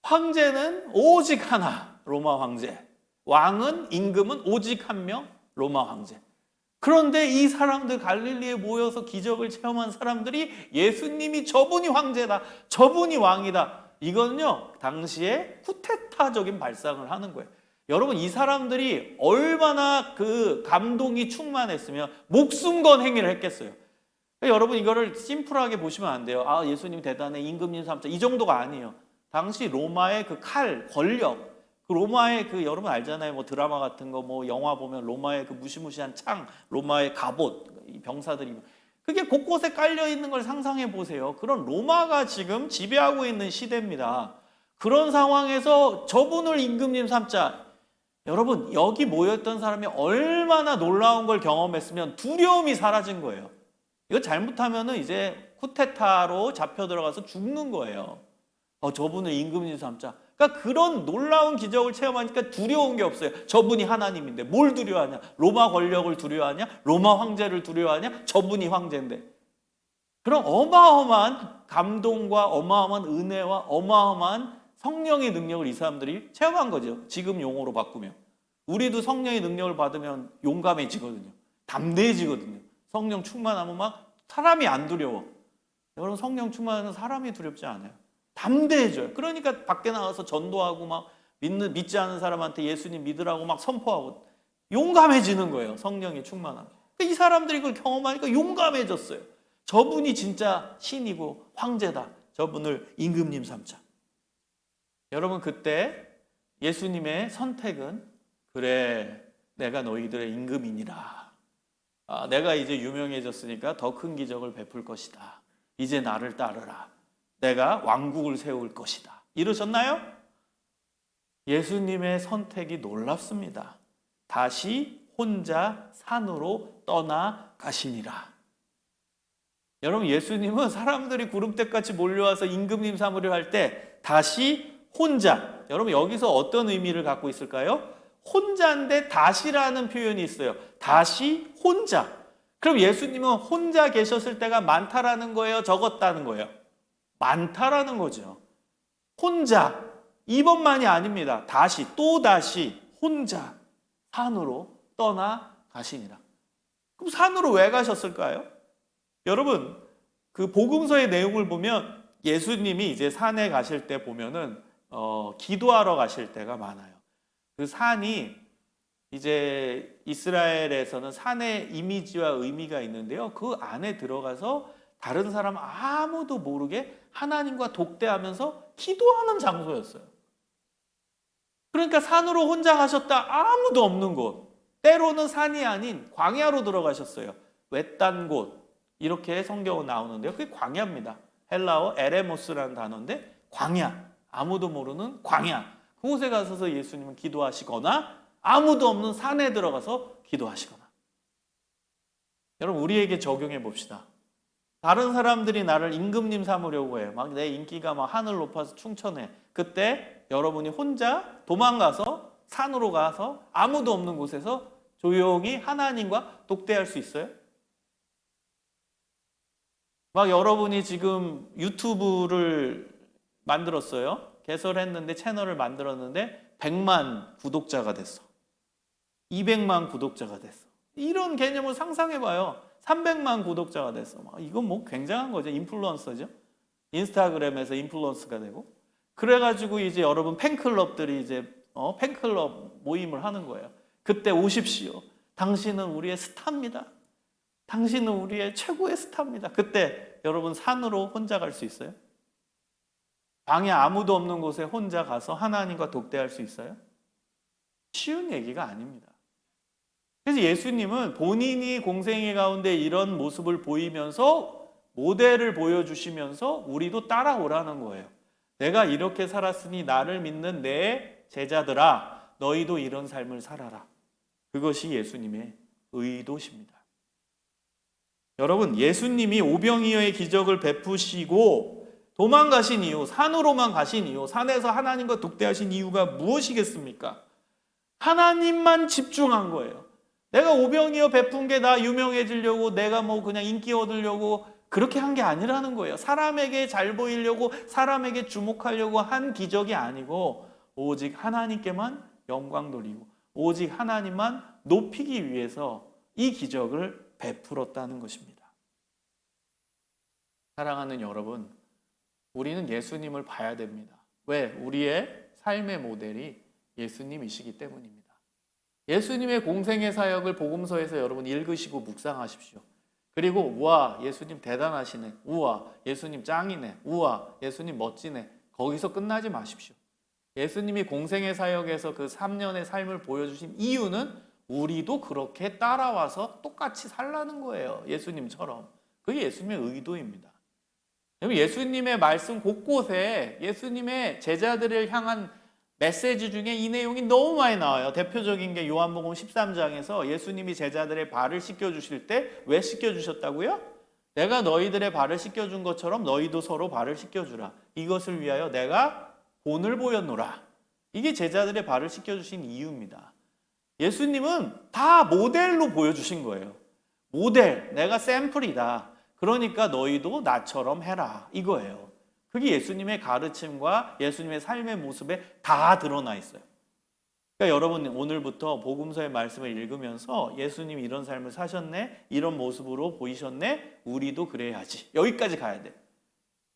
황제는 오직 하나, 로마 황제. 왕은, 임금은 오직 한 명, 로마 황제. 그런데 이 사람들 갈릴리에 모여서 기적을 체험한 사람들이 예수님이 저분이 황제다, 저분이 왕이다. 이거는요, 당시에 쿠데타적인 발상을 하는 거예요. 여러분 이 사람들이 얼마나 그 감동이 충만했으면 목숨 건 행위를 했겠어요. 그러니까 여러분 이거를 심플하게 보시면 안 돼요. 아 예수님 대단해, 임금님 삼자, 이 정도가 아니에요. 당시 로마의 그 칼, 권력, 그 로마의 그 여러분 알잖아요. 뭐 드라마 같은 거, 뭐 영화 보면 로마의 그 무시무시한 창, 로마의 갑옷, 이 병사들이 그게 곳곳에 깔려 있는 걸 상상해 보세요. 그런 로마가 지금 지배하고 있는 시대입니다. 그런 상황에서 저분을 임금님 삼자. 여러분 여기 모였던 사람이 얼마나 놀라운 걸 경험했으면 두려움이 사라진 거예요. 이거 잘못하면은 이제 쿠데타로 잡혀 들어가서 죽는 거예요. 저분을 임금님 삼자. 그러니까 그런 놀라운 기적을 체험하니까 두려운 게 없어요. 저분이 하나님인데 뭘 두려워하냐? 로마 권력을 두려워하냐? 로마 황제를 두려워하냐? 저분이 황제인데. 그런 어마어마한 감동과 어마어마한 은혜와 어마어마한 성령의 능력을 이 사람들이 체험한 거죠. 지금 용어로 바꾸면. 우리도 성령의 능력을 받으면 용감해지거든요. 담대해지거든요. 성령 충만하면 막 사람이 안 두려워. 여러분 성령 충만하면 사람이 두렵지 않아요. 담대해져요. 그러니까 밖에 나가서 전도하고 막 믿지 않은 사람한테 예수님 믿으라고 막 선포하고 용감해지는 거예요. 성령이 충만하면. 이 사람들이 그걸 경험하니까 용감해졌어요. 저분이 진짜 신이고 황제다. 저분을 임금님 삼자. 여러분 그때 예수님의 선택은 그래 내가 너희들의 임금이니라. 내가 이제 유명해졌으니까 더 큰 기적을 베풀 것이다. 이제 나를 따르라. 내가 왕국을 세울 것이다. 이러셨나요? 예수님의 선택이 놀랍습니다. 다시 혼자 산으로 떠나가시니라. 여러분 예수님은 사람들이 구름대같이 몰려와서 임금님 삼으려 할 때 다시 혼자, 여러분 여기서 어떤 의미를 갖고 있을까요? 혼자인데 다시라는 표현이 있어요. 다시 혼자. 그럼 예수님은 혼자 계셨을 때가 많다라는 거예요? 적었다는 거예요? 많다라는 거죠. 혼자. 이번만이 아닙니다. 다시 또다시 혼자 산으로 떠나가시니라. 그럼 산으로 왜 가셨을까요? 여러분 그 복음서의 내용을 보면 예수님이 이제 산에 가실 때 보면은 기도하러 가실 때가 많아요. 그 산이 이제 이스라엘에서는 산의 이미지와 의미가 있는데요. 그 안에 들어가서 다른 사람 아무도 모르게 하나님과 독대하면서 기도하는 장소였어요. 그러니까 산으로 혼자 가셨다 아무도 없는 곳, 때로는 산이 아닌 광야로 들어가셨어요. 외딴 곳 이렇게 성경은 나오는데요. 그게 광야입니다. 헬라어 에레모스라는 단어인데 광야, 아무도 모르는 광야. 그곳에 가셔서 예수님은 기도하시거나 아무도 없는 산에 들어가서 기도하시거나. 여러분 우리에게 적용해 봅시다. 다른 사람들이 나를 임금님 삼으려고 해요. 막 내 인기가 막 하늘 높아서 충천해. 그때 여러분이 혼자 도망가서 산으로 가서 아무도 없는 곳에서 조용히 하나님과 독대할 수 있어요? 막 여러분이 지금 유튜브를 만들었어요. 개설했는데 채널을 만들었는데 100만 구독자가 됐어. 200만 구독자가 됐어. 이런 개념을 상상해봐요. 300만 구독자가 됐어. 이건 뭐 굉장한 거죠. 인플루언서죠. 인스타그램에서 인플루언서가 되고. 그래가지고 이제 여러분 팬클럽들이 이제 팬클럽 모임을 하는 거예요. 그때 오십시오. 당신은 우리의 스타입니다. 당신은 우리의 최고의 스타입니다. 그때 여러분 산으로 혼자 갈 수 있어요? 방에 아무도 없는 곳에 혼자 가서 하나님과 독대할 수 있어요? 쉬운 얘기가 아닙니다. 그래서 예수님은 본인이 공생애 가운데 이런 모습을 보이면서 모델을 보여주시면서 우리도 따라오라는 거예요. 내가 이렇게 살았으니 나를 믿는 내 제자들아, 너희도 이런 삶을 살아라. 그것이 예수님의 의도십니다. 여러분, 예수님이 오병이어의 기적을 베푸시고 도망가신 이유, 산으로만 가신 이유, 산에서 하나님과 독대하신 이유가 무엇이겠습니까? 하나님만 집중한 거예요. 내가 오병이어 베푼 게 나 유명해지려고, 내가 뭐 그냥 인기 얻으려고 그렇게 한 게 아니라는 거예요. 사람에게 잘 보이려고, 사람에게 주목하려고 한 기적이 아니고 오직 하나님께만 영광 돌리고 오직 하나님만 높이기 위해서 이 기적을 베풀었다는 것입니다. 사랑하는 여러분, 우리는 예수님을 봐야 됩니다. 왜? 우리의 삶의 모델이 예수님이시기 때문입니다. 예수님의 공생의 사역을 복음서에서 여러분 읽으시고 묵상하십시오. 그리고 우와 예수님 대단하시네, 우와 예수님 짱이네, 우와 예수님 멋지네, 거기서 끝나지 마십시오. 예수님이 공생의 사역에서 그 3년의 삶을 보여주신 이유는 우리도 그렇게 따라와서 똑같이 살라는 거예요. 예수님처럼. 그게 예수님의 의도입니다. 예수님의 말씀 곳곳에 예수님의 제자들을 향한 메시지 중에 이 내용이 너무 많이 나와요. 대표적인 게 요한복음 13장에서 예수님이 제자들의 발을 씻겨주실 때 왜 씻겨주셨다고요? 내가 너희들의 발을 씻겨준 것처럼 너희도 서로 발을 씻겨주라. 이것을 위하여 내가 본을 보였노라. 이게 제자들의 발을 씻겨주신 이유입니다. 예수님은 다 모델로 보여주신 거예요. 모델, 내가 샘플이다. 그러니까 너희도 나처럼 해라. 이거예요. 그게 예수님의 가르침과 예수님의 삶의 모습에 다 드러나 있어요. 그러니까 여러분 오늘부터 복음서의 말씀을 읽으면서 예수님이 이런 삶을 사셨네, 이런 모습으로 보이셨네, 우리도 그래야지. 여기까지 가야 돼.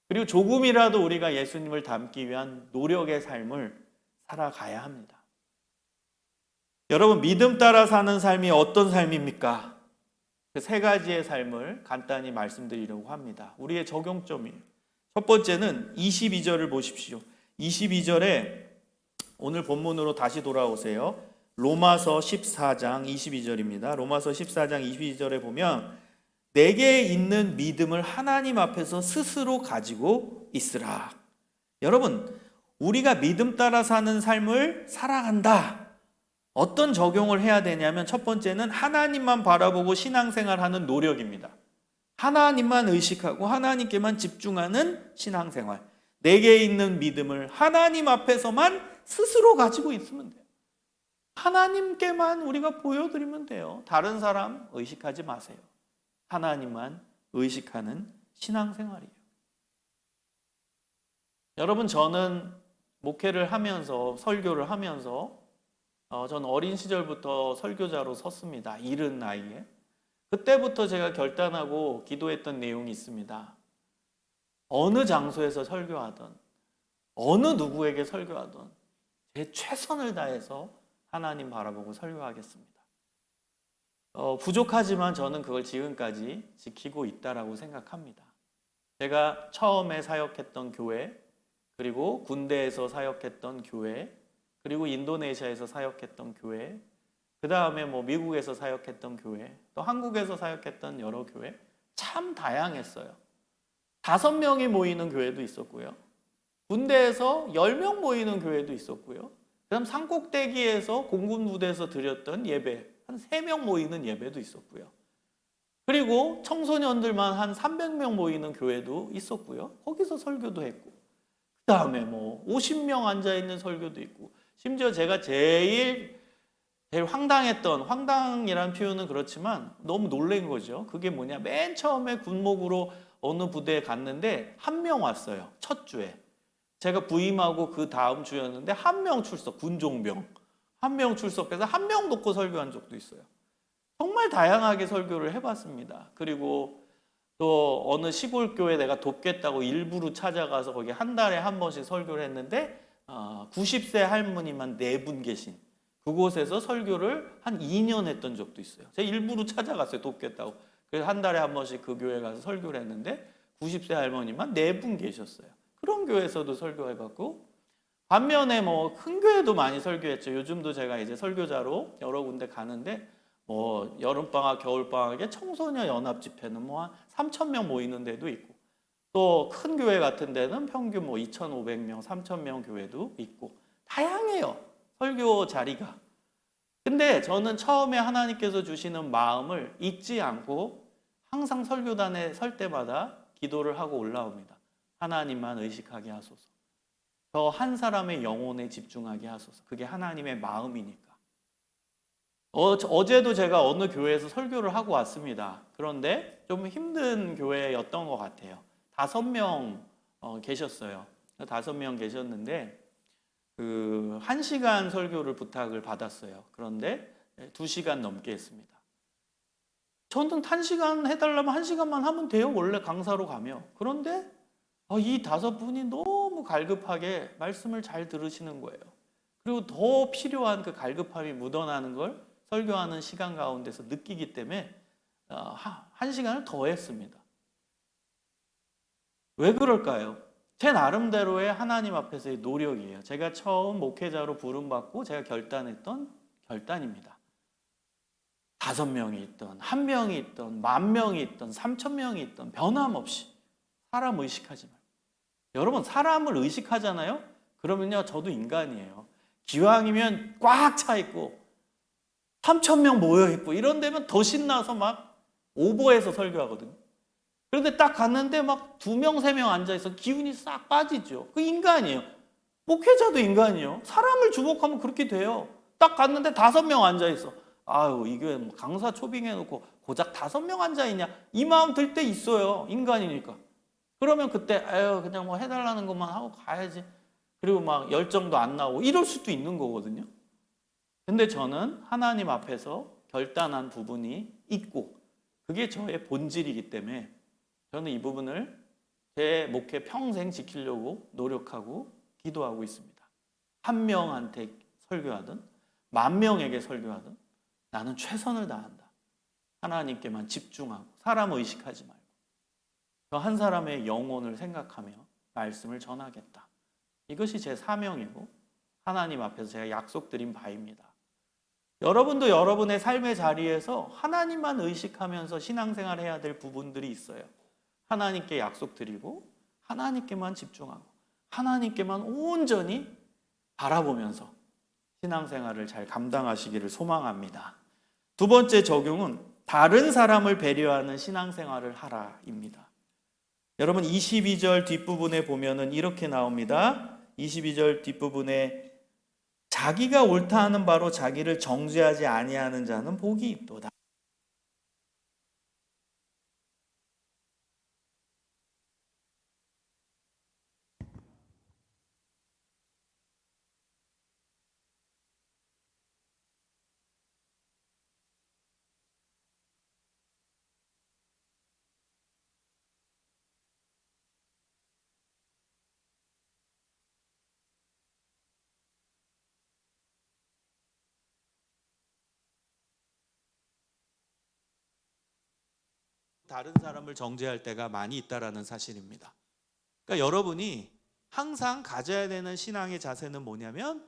그리고 조금이라도 우리가 예수님을 닮기 위한 노력의 삶을 살아가야 합니다. 여러분, 믿음 따라 사는 삶이 어떤 삶입니까? 그 세 가지의 삶을 간단히 말씀드리려고 합니다. 우리의 적용점이 첫 번째는 22절을 보십시오. 22절에 오늘 본문으로 다시 돌아오세요. 로마서 14장 22절입니다. 로마서 14장 22절에 보면 내게 있는 믿음을 하나님 앞에서 스스로 가지고 있으라. 여러분, 우리가 믿음 따라 사는 삶을 살아간다. 어떤 적용을 해야 되냐면 첫 번째는 하나님만 바라보고 신앙생활하는 노력입니다. 하나님만 의식하고 하나님께만 집중하는 신앙생활. 내게 있는 믿음을 하나님 앞에서만 스스로 가지고 있으면 돼요. 하나님께만 우리가 보여드리면 돼요. 다른 사람 의식하지 마세요. 하나님만 의식하는 신앙생활이에요. 여러분, 저는 목회를 하면서 설교를 하면서 저는 어린 시절부터 설교자로 섰습니다. 이른 나이에. 그때부터 제가 결단하고 기도했던 내용이 있습니다. 어느 장소에서 설교하던 어느 누구에게 설교하던 제 최선을 다해서 하나님 바라보고 설교하겠습니다. 부족하지만 저는 그걸 지금까지 지키고 있다라고 생각합니다. 제가 처음에 사역했던 교회, 그리고 군대에서 사역했던 교회, 그리고 인도네시아에서 사역했던 교회, 그 다음에 미국에서 사역했던 교회, 또 한국에서 사역했던 여러 교회, 참 다양했어요. 5명이 모이는 교회도 있었고요. 군대에서 10명 모이는 교회도 있었고요. 그다음 산꼭대기에서 공군 부대에서 드렸던 예배, 한 3명 모이는 예배도 있었고요. 그리고 청소년들만 한 300명 모이는 교회도 있었고요. 거기서 설교도 했고, 그 다음에 50명 앉아있는 설교도 있고, 심지어 제가 제일 황당이라는 표현은 그렇지만 너무 놀란 거죠. 그게 뭐냐, 맨 처음에 군목으로 어느 부대에 갔는데 1명 왔어요. 첫 주에. 제가 부임하고 그 다음 주였는데 1명 출석, 군종병 1명 출석해서 1명 놓고 설교한 적도 있어요. 정말 다양하게 설교를 해봤습니다. 그리고 또 어느 시골 교회 내가 돕겠다고 일부러 찾아가서 거기 한 달에 한 번씩 설교를 했는데 90세 할머니만 4분 계신 그곳에서 설교를 한 2년 했던 적도 있어요. 제가 일부러 찾아갔어요. 돕겠다고. 그래서 한 달에 한 번씩 그 교회 가서 설교를 했는데 90세 할머니만 4분 계셨어요. 그런 교회에서도 설교해봤고, 반면에 큰 교회도 많이 설교했죠. 요즘도 제가 이제 설교자로 여러 군데 가는데 여름방학, 겨울방학에 청소년 연합 집회는 한 3,000명 모이는 데도 있고, 또 큰 교회 같은 데는 평균 2,500명, 3,000명 교회도 있고, 다양해요. 설교 자리가. 근데 저는 처음에 하나님께서 주시는 마음을 잊지 않고 항상 설교단에 설 때마다 기도를 하고 올라옵니다. 하나님만 의식하게 하소서. 저 한 사람의 영혼에 집중하게 하소서. 그게 하나님의 마음이니까. 어제도 제가 어느 교회에서 설교를 하고 왔습니다. 그런데 좀 힘든 교회였던 것 같아요. 5명 계셨어요. 5명 계셨는데 1시간 설교를 부탁을 받았어요. 그런데 2시간 넘게 했습니다. 저는 1시간 해달라면 1시간만 하면 돼요. 원래 강사로 가면. 그런데 이 5분이 너무 갈급하게 말씀을 잘 들으시는 거예요. 그리고 더 필요한 그 갈급함이 묻어나는 걸 설교하는 시간 가운데서 느끼기 때문에 1시간을 더 했습니다. 왜 그럴까요? 제 나름대로의 하나님 앞에서의 노력이에요. 제가 처음 목회자로 부름받고 제가 결단했던 결단입니다. 5명이 있던, 1명이 있던, 10,000명이 있던, 3,000명이 있던 변함없이 사람 의식하지 말고. 여러분, 사람을 의식하잖아요? 그러면요, 저도 인간이에요. 기왕이면 꽉 차 있고 3,000명 모여 있고 이런 데면 더 신나서 막 오버해서 설교하거든요. 그런데 딱 갔는데 막 2명, 3명 앉아있어 기운이 싹 빠지죠. 그 인간이에요. 목회자도 인간이에요. 사람을 주목하면 그렇게 돼요. 딱 갔는데 5명 앉아있어. 아유, 이 교회 강사 초빙해놓고 고작 5명 앉아있냐? 이 마음 들 때 있어요. 인간이니까. 그러면 그때 그냥 해달라는 것만 하고 가야지. 그리고 막 열정도 안 나오고 이럴 수도 있는 거거든요. 근데 저는 하나님 앞에서 결단한 부분이 있고 그게 저의 본질이기 때문에 저는 이 부분을 제 목회 평생 지키려고 노력하고 기도하고 있습니다. 한 명한테 설교하든 10,000명에게 설교하든 나는 최선을 다한다. 하나님께만 집중하고 사람 의식하지 말고 저 한 사람의 영혼을 생각하며 말씀을 전하겠다. 이것이 제 사명이고 하나님 앞에서 제가 약속드린 바입니다. 여러분도 여러분의 삶의 자리에서 하나님만 의식하면서 신앙생활 해야 될 부분들이 있어요. 하나님께 약속드리고 하나님께만 집중하고 하나님께만 온전히 바라보면서 신앙생활을 잘 감당하시기를 소망합니다. 두 번째 적용은 다른 사람을 배려하는 신앙생활을 하라입니다. 여러분 22절 뒷부분에 보면은 이렇게 나옵니다. 22절 뒷부분에 자기가 옳다 하는 바로 자기를 정죄하지 아니하는 자는 복이 있도다. 다른 사람을 정죄할 때가 많이 있다라는 사실입니다. 그러니까 여러분이 항상 가져야 되는 신앙의 자세는 뭐냐면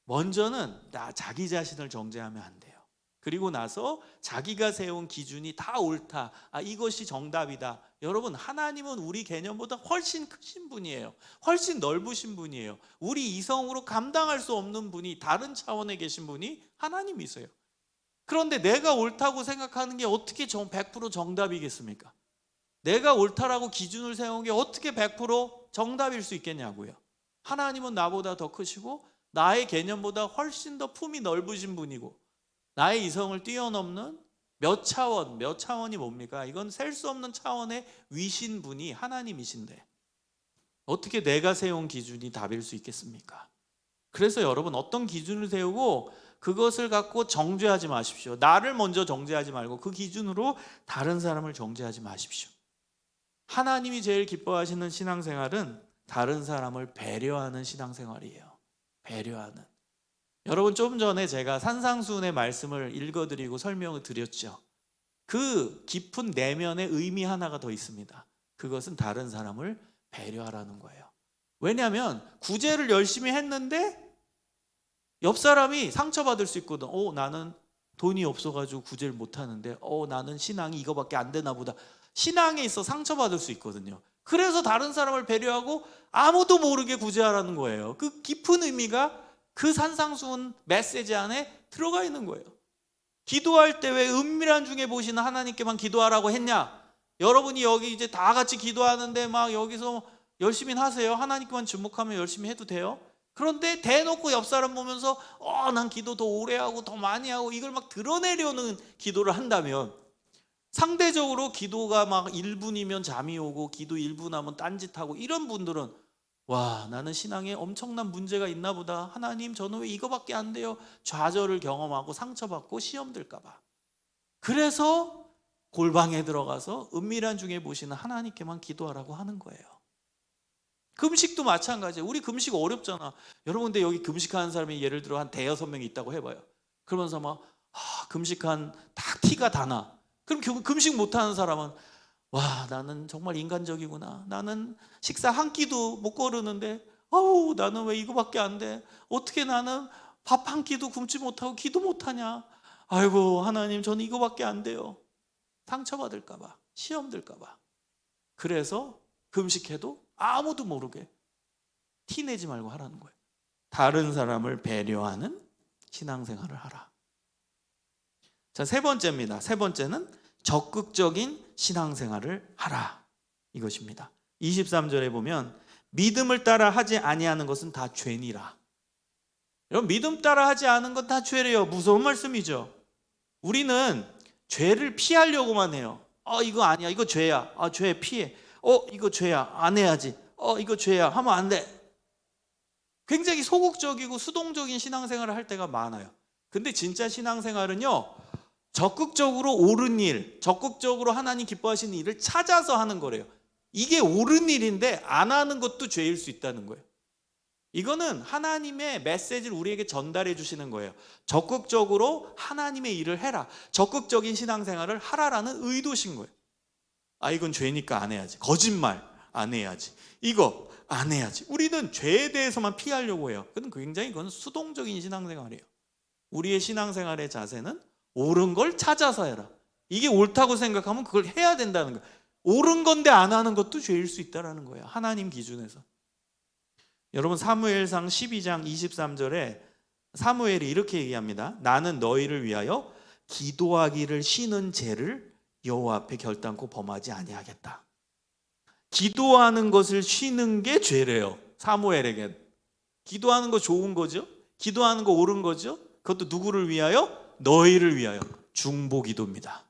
먼저는 자기 자신을 정죄하면 안 돼요. 그리고 나서 자기가 세운 기준이 다 옳다. 이것이 정답이다. 여러분 하나님은 우리 개념보다 훨씬 크신 분이에요. 훨씬 넓으신 분이에요. 우리 이성으로 감당할 수 없는 분이 다른 차원에 계신 분이 하나님이세요. 그런데 내가 옳다고 생각하는 게 어떻게 100% 정답이겠습니까? 내가 옳다라고 기준을 세운 게 어떻게 100% 정답일 수 있겠냐고요. 하나님은 나보다 더 크시고 나의 개념보다 훨씬 더 품이 넓으신 분이고 나의 이성을 뛰어넘는 몇 차원이 뭡니까? 이건 셀 수 없는 차원의 위신 분이 하나님이신데 어떻게 내가 세운 기준이 답일 수 있겠습니까? 그래서 여러분 어떤 기준을 세우고 그것을 갖고 정죄하지 마십시오. 나를 먼저 정죄하지 말고 그 기준으로 다른 사람을 정죄하지 마십시오. 하나님이 제일 기뻐하시는 신앙생활은 다른 사람을 배려하는 신앙생활이에요. 배려하는. 여러분 좀 전에 제가 산상수훈의 말씀을 읽어드리고 설명을 드렸죠. 그 깊은 내면의 의미 하나가 더 있습니다. 그것은 다른 사람을 배려하라는 거예요. 왜냐하면 구제를 열심히 했는데 옆 사람이 상처받을 수 있거든. 나는 돈이 없어가지고 구제를 못하는데 나는 신앙이 이거밖에 안 되나 보다. 신앙에 있어 상처받을 수 있거든요. 그래서 다른 사람을 배려하고 아무도 모르게 구제하라는 거예요. 그 깊은 의미가 그 산상수훈 메시지 안에 들어가 있는 거예요. 기도할 때 왜 은밀한 중에 보시는 하나님께만 기도하라고 했냐? 여러분이 여기 이제 다 같이 기도하는데 막 여기서 열심히 하세요. 하나님께만 주목하면 열심히 해도 돼요. 그런데 대놓고 옆 사람 보면서 난 기도 더 오래 하고 더 많이 하고 이걸 막 드러내려는 기도를 한다면 상대적으로 기도가 막 1분이면 잠이 오고 기도 1분 하면 딴짓하고 이런 분들은 나는 신앙에 엄청난 문제가 있나 보다. 하나님 저는 왜 이거밖에 안 돼요. 좌절을 경험하고 상처받고 시험 들까 봐. 그래서 골방에 들어가서 은밀한 중에 보시는 하나님께만 기도하라고 하는 거예요. 금식도 마찬가지예요. 우리 금식 어렵잖아. 여러분 근데 여기 금식하는 사람이 예를 들어 한 5-6명이 있다고 해봐요. 그러면서 막 금식한 딱 티가 다 나. 그럼 금식 못하는 사람은 나는 정말 인간적이구나. 나는 식사 한 끼도 못 거르는데 나는 왜 이거밖에 안 돼. 어떻게 나는 밥 한 끼도 굶지 못하고 기도 못하냐. 아이고 하나님 저는 이거밖에 안 돼요. 상처받을까 봐. 시험 들까 봐. 그래서 금식해도 아무도 모르게 티내지 말고 하라는 거예요. 다른 사람을 배려하는 신앙생활을 하라. 자, 세 번째입니다. 세 번째는 적극적인 신앙생활을 하라. 이것입니다. 23절에 보면 믿음을 따라 하지 아니하는 것은 다 죄니라. 여러분 믿음 따라 하지 않은 건 다 죄래요. 무서운 말씀이죠. 우리는 죄를 피하려고만 해요. 이거 아니야. 이거 죄야. 죄 피해. 이거 죄야. 안 해야지. 이거 죄야. 하면 안 돼. 굉장히 소극적이고 수동적인 신앙생활을 할 때가 많아요. 근데 진짜 신앙생활은요, 적극적으로 옳은 일, 적극적으로 하나님 기뻐하시는 일을 찾아서 하는 거래요. 이게 옳은 일인데 안 하는 것도 죄일 수 있다는 거예요. 이거는 하나님의 메시지를 우리에게 전달해 주시는 거예요. 적극적으로 하나님의 일을 해라. 적극적인 신앙생활을 하라라는 의도신 거예요. 아, 이건 죄니까 안 해야지. 거짓말 안 해야지. 이거 안 해야지. 우리는 죄에 대해서만 피하려고 해요. 굉장히 그건 수동적인 신앙생활이에요. 우리의 신앙생활의 자세는 옳은 걸 찾아서 해라. 이게 옳다고 생각하면 그걸 해야 된다는 거예요. 옳은 건데 안 하는 것도 죄일 수 있다는 거예요. 하나님 기준에서. 여러분, 사무엘상 12장 23절에 사무엘이 이렇게 얘기합니다. 나는 너희를 위하여 기도하기를 쉬는 죄를 여호와 앞에 결단코 범하지 아니하겠다. 기도하는 것을 쉬는 게 죄래요. 사무엘에겐. 기도하는 거 좋은 거죠. 기도하는 거 옳은 거죠. 그것도 누구를 위하여? 너희를 위하여. 중보기도입니다.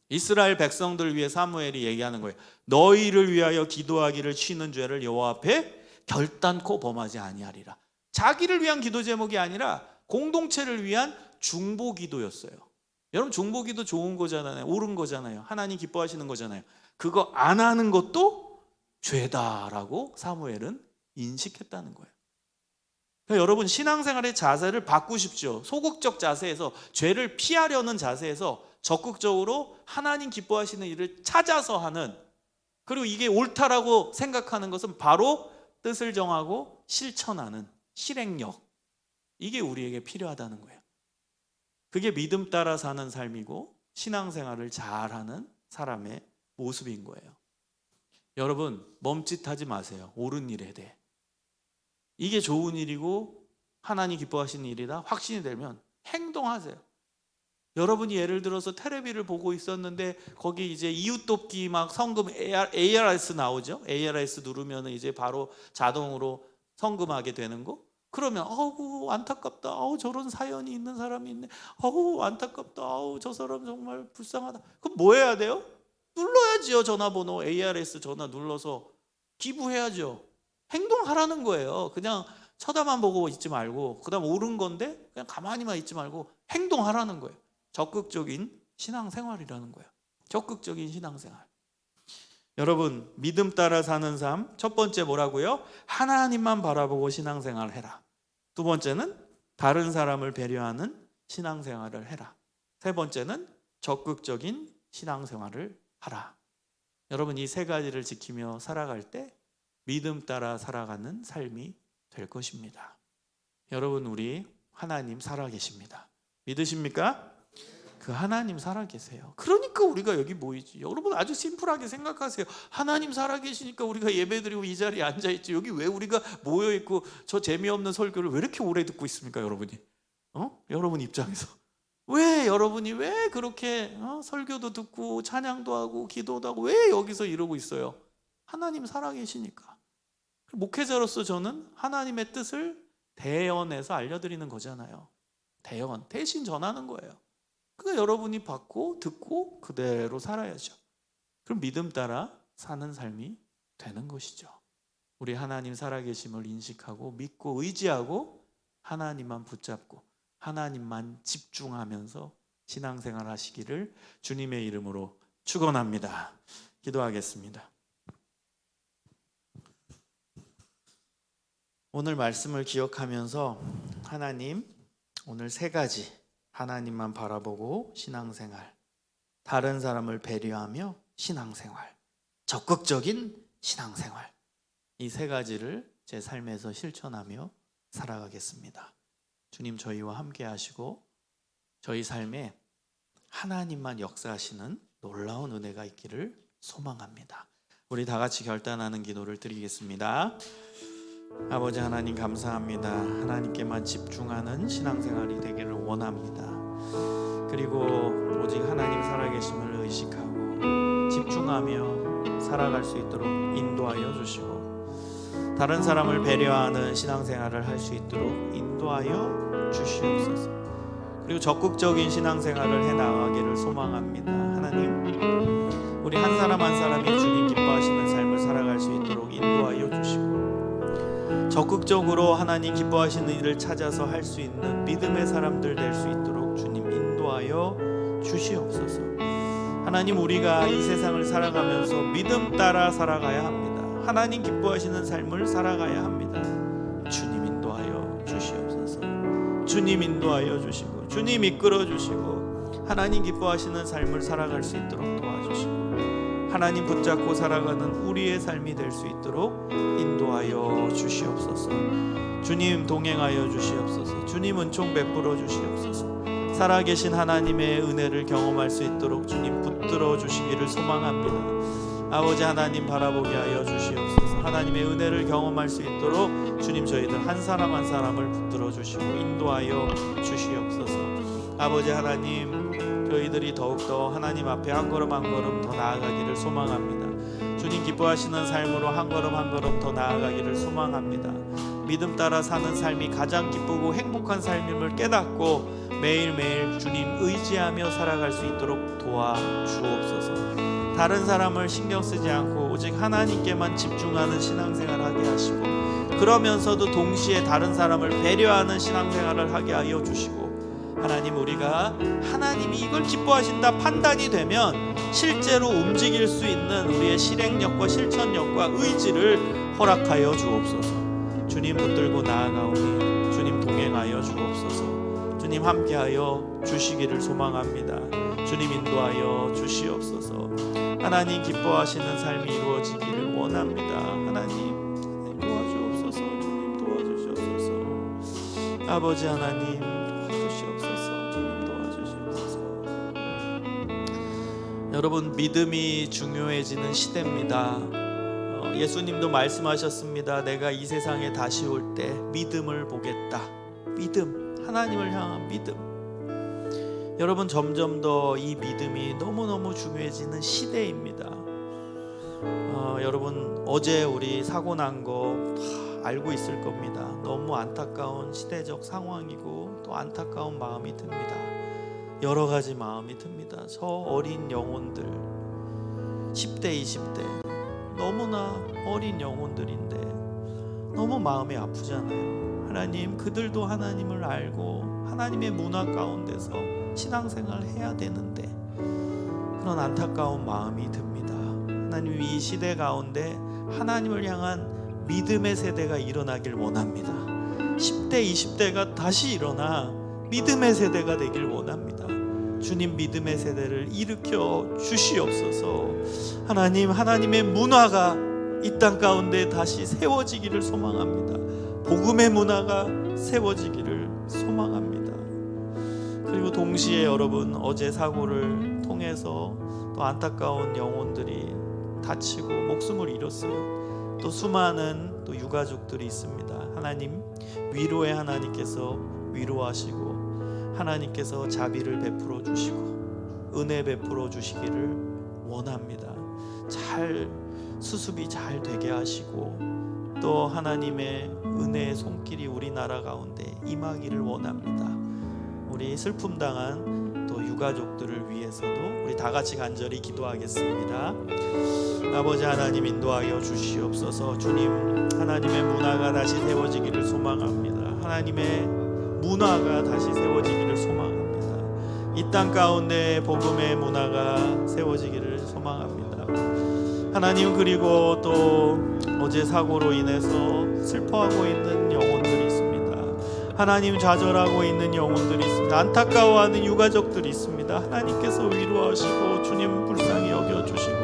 이스라엘 백성들을 위해 사무엘이 얘기하는 거예요. 너희를 위하여 기도하기를 쉬는 죄를 여호와 앞에 결단코 범하지 아니하리라. 자기를 위한 기도 제목이 아니라 공동체를 위한 중보기도였어요. 여러분, 중보기도 좋은 거잖아요. 옳은 거잖아요. 하나님 기뻐하시는 거잖아요. 그거 안 하는 것도 죄다라고 사무엘은 인식했다는 거예요. 그러니까 여러분, 신앙생활의 자세를 바꾸십시오. 소극적 자세에서, 죄를 피하려는 자세에서 적극적으로 하나님 기뻐하시는 일을 찾아서 하는, 그리고 이게 옳다라고 생각하는 것은 바로 뜻을 정하고 실천하는 실행력, 이게 우리에게 필요하다는 거예요. 그게 믿음 따라 사는 삶이고 신앙생활을 잘하는 사람의 모습인 거예요. 여러분, 멈칫하지 마세요. 옳은 일에 대해. 이게 좋은 일이고 하나님 기뻐하시는 일이다 확신이 되면 행동하세요. 여러분이 예를 들어서 텔레비를 보고 있었는데 거기 이제 이웃 돕기 막 성금 ARS 나오죠. ARS 누르면 이제 바로 자동으로 성금하게 되는 거. 그러면 아우 안타깝다. 아우 저런 사연이 있는 사람이 있네. 아우 안타깝다. 아우 저 사람 정말 불쌍하다. 그럼 뭐 해야 돼요? 눌러야지요. 전화번호 ARS 전화 눌러서 기부해야죠. 행동하라는 거예요. 그냥 쳐다만 보고 있지 말고, 그다음 옳은 건데 그냥 가만히만 있지 말고 행동하라는 거예요. 적극적인 신앙생활이라는 거예요. 적극적인 신앙생활. 여러분, 믿음 따라 사는 삶, 첫 번째 뭐라고요? 하나님만 바라보고 신앙생활을 해라. 두 번째는 다른 사람을 배려하는 신앙생활을 해라. 세 번째는 적극적인 신앙생활을 하라. 여러분, 이 세 가지를 지키며 살아갈 때 믿음 따라 살아가는 삶이 될 것입니다. 여러분, 우리 하나님 살아계십니다. 믿으십니까? 그 하나님 살아계세요. 그러니까 우리가 여기 모이지. 여러분, 아주 심플하게 생각하세요. 하나님 살아계시니까 우리가 예배드리고 이 자리에 앉아있지. 여기 왜 우리가 모여있고 저 재미없는 설교를 왜 이렇게 오래 듣고 있습니까? 여러분이 여러분 입장에서 왜 여러분이 왜 그렇게 설교도 듣고 찬양도 하고 기도도 하고 왜 여기서 이러고 있어요? 하나님 살아계시니까. 목회자로서 저는 하나님의 뜻을 대언해서 알려드리는 거잖아요. 대언, 대신 전하는 거예요. 그러니까 여러분이 받고 듣고 그대로 살아야죠. 그럼 믿음 따라 사는 삶이 되는 것이죠. 우리 하나님 살아계심을 인식하고 믿고 의지하고 하나님만 붙잡고 하나님만 집중하면서 신앙생활 하시기를 주님의 이름으로 축원합니다. 기도하겠습니다. 오늘 말씀을 기억하면서 하나님, 오늘 세 가지 하나님만 바라보고 신앙생활, 다른 사람을 배려하며 신앙생활, 적극적인 신앙생활, 이 세 가지를 제 삶에서 실천하며 살아가겠습니다. 주님, 저희와 함께 하시고 저희 삶에 하나님만 역사하시는 놀라운 은혜가 있기를 소망합니다. 우리 다 같이 결단하는 기도를 드리겠습니다. 아버지 하나님, 감사합니다. 하나님께만 집중하는 신앙생활이 되기를 원합니다. 그리고 오직 하나님 살아계심을 의식하고 집중하며 살아갈 수 있도록 인도하여 주시고, 다른 사람을 배려하는 신앙생활을 할 수 있도록 인도하여 주시옵소서. 그리고 적극적인 신앙생활을 해나가기를 소망합니다. 하나님, 우리 한 사람 한 사람이 주님 기뻐하시는 삶을 살아갈 수 있도록 인도하여 주시고, 적극적으로 하나님 기뻐하시는 일을 찾아서 할 수 있는 믿음의 사람들 될 수 있도록 주님 인도하여 주시옵소서. 하나님, 우리가 이 세상을 살아가면서 믿음 따라 살아가야 합니다. 하나님 기뻐하시는 삶을 살아가야 합니다. 주님 인도하여 주시옵소서. 주님 인도하여 주시고 주님 이끌어 주시고 하나님 기뻐하시는 삶을 살아갈 수 있도록 도와주시고 하나님 붙잡고 살아가는 우리의 삶이 될 수 있도록 인도하여 주시옵소서. 주님 동행하여 주시옵소서. 주님 은총 베풀어 주시옵소서. 살아계신 하나님의 은혜를 경험할 수 있도록 주님 붙들어 주시기를 소망합니다. 아버지 하나님 바라보게 하여 주시옵소서. 하나님의 은혜를 경험할 수 있도록 주님 저희들 한 사람 한 사람을 붙들어 주시고 인도하여 주시옵소서. 아버지 하나님, 저희들이 더욱더 하나님 앞에 한 걸음 한 걸음 더 나아가기를 소망합니다. 주님 기뻐하시는 삶으로 한 걸음 한 걸음 더 나아가기를 소망합니다. 믿음 따라 사는 삶이 가장 기쁘고 행복한 삶임을 깨닫고 매일매일 주님 의지하며 살아갈 수 있도록 도와주옵소서. 다른 사람을 신경 쓰지 않고 오직 하나님께만 집중하는 신앙생활을 하게 하시고 그러면서도 동시에 다른 사람을 배려하는 신앙생활을 하게 하여 주시고 하나님, 우리가 하나님이 이걸 기뻐하신다 판단이 되면 실제로 움직일 수 있는 우리의 실행력과 실천력과 의지를 허락하여 주옵소서. 주님 붙들고 나아가오니 주님 동행하여 주옵소서. 주님 함께하여 주시기를 소망합니다. 주님 인도하여 주시옵소서. 하나님 기뻐하시는 삶이 이루어지기를 원합니다. 하나님 도와주옵소서. 주님 도와주시옵소서. 아버지 하나님 도와주시옵소서. 주님 도와주시옵소서. 여러분, 믿음이 중요해지는 시대입니다. 예수님도 말씀하셨습니다. 내가 이 세상에 다시 올 때 믿음을 보겠다. 믿음, 하나님을 향한 믿음. 여러분, 점점 더 이 믿음이 너무너무 중요해지는 시대입니다. 여러분, 어제 우리 사고 난 거 다 알고 있을 겁니다. 너무 안타까운 시대적 상황이고 또 안타까운 마음이 듭니다. 여러 가지 마음이 듭니다. 저 어린 영혼들 10대 20대 너무나 어린 영혼들인데 너무 마음이 아프잖아요. 하나님, 그들도 하나님을 알고 하나님의 문화 가운데서 신앙생활을 해야 되는데 그런 안타까운 마음이 듭니다. 하나님, 이 시대 가운데 하나님을 향한 믿음의 세대가 일어나길 원합니다. 10대 20대가 다시 일어나 믿음의 세대가 되길 원합니다. 주님, 믿음의 세대를 일으켜 주시옵소서. 하나님, 하나님의 문화가 이 땅 가운데 다시 세워지기를 소망합니다. 복음의 문화가 세워지기를 소망합니다. 그리고 동시에 여러분, 어제 사고를 통해서 또 안타까운 영혼들이 다치고 목숨을 잃었어요. 또 수많은 또 유가족들이 있습니다. 하나님, 위로의 하나님께서 위로하시고 하나님께서 자비를 베풀어 주시고 은혜 베풀어 주시기를 원합니다. 잘 수습이 잘 되게 하시고 또 하나님의 은혜의 손길이 우리나라 가운데 임하기를 원합니다. 우리 슬픔 당한 또 유가족들을 위해서도 우리 다 같이 간절히 기도하겠습니다. 아버지 하나님, 인도하여 주시옵소서. 주님, 하나님의 문화가 다시 세워지기를 소망합니다. 하나님의 문화가 다시 세워지기를 소망합니다. 이 땅 가운데 복음의 문화가 세워지기를 소망합니다. 하나님, 그리고 또 어제 사고로 인해서 슬퍼하고 있는 영혼들이 있습니다. 하나님, 좌절하고 있는 영혼들이 있습니다. 안타까워하는 유가족들이 있습니다. 하나님께서 위로하시고 주님 불쌍히 여겨주시고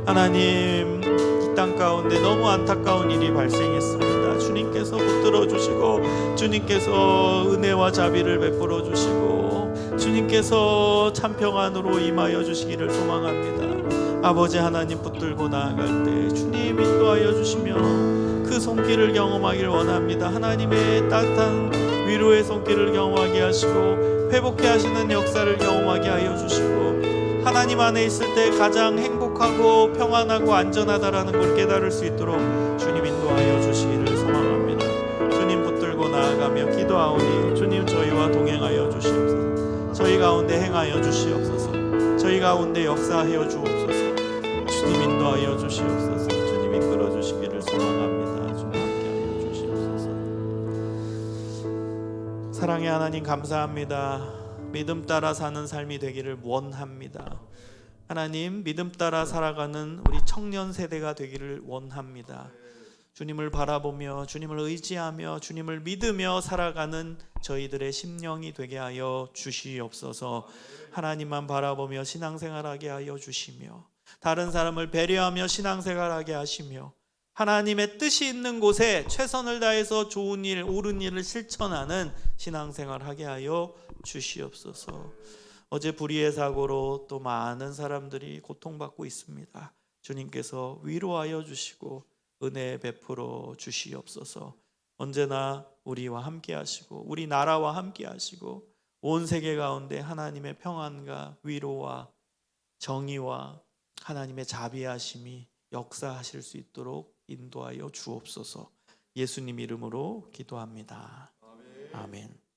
하나님, 이 땅 가운데 너무 안타까운 일이 발생했습니다. 주님께서 붙들어 주시고 주님께서 은혜와 자비를 베풀어 주시고 주님께서 참 평안으로 임하여 주시기를 소망합니다. 아버지 하나님, 붙들고 나아갈 때 주님 인도하여 주시며 그 손길을 경험하길 원합니다. 하나님의 따뜻한 위로의 손길을 경험하게 하시고 회복해 하시는 역사를 경험하게 하여 주시고 하나님 안에 있을 때 가장 행복하고 평안하고 안전하다라는 걸 깨달을 수 있도록 주님 인도하여 주시기를 소망합니다. 주님 붙들고 나아가며 기도하오니 주님 저희와 동행하여 주시옵소서. 저희 가운데 행하여 주시옵소서. 저희 가운데 역사하여 주옵소서. 주님 인도하여 주시옵소서. 주님 이끌어 주시기를 소망합니다. 주님 함께하여 주시옵소서. 사랑의 하나님 감사합니다. 믿음 따라 사는 삶이 되기를 원합니다. 하나님, 믿음 따라 살아가는 우리 청년 세대가 되기를 원합니다. 주님을 바라보며 주님을 의지하며 주님을 믿으며 살아가는 저희들의 심령이 되게 하여 주시옵소서. 하나님만 바라보며 신앙생활하게 하여 주시며 다른 사람을 배려하며 신앙생활하게 하시며 하나님의 뜻이 있는 곳에 최선을 다해서 좋은 일, 옳은 일을 실천하는 신앙생활하게 하여 주시옵소서. 어제 불의의 사고로 또 많은 사람들이 고통받고 있습니다. 주님께서 위로하여 주시고 은혜 베풀어 주시옵소서. 언제나 우리와 함께 하시고 우리 나라와 함께 하시고 온 세계 가운데 하나님의 평안과 위로와 정의와 하나님의 자비하심이 역사하실 수 있도록 인도하여 주옵소서. 예수님 이름으로 기도합니다. 아멘.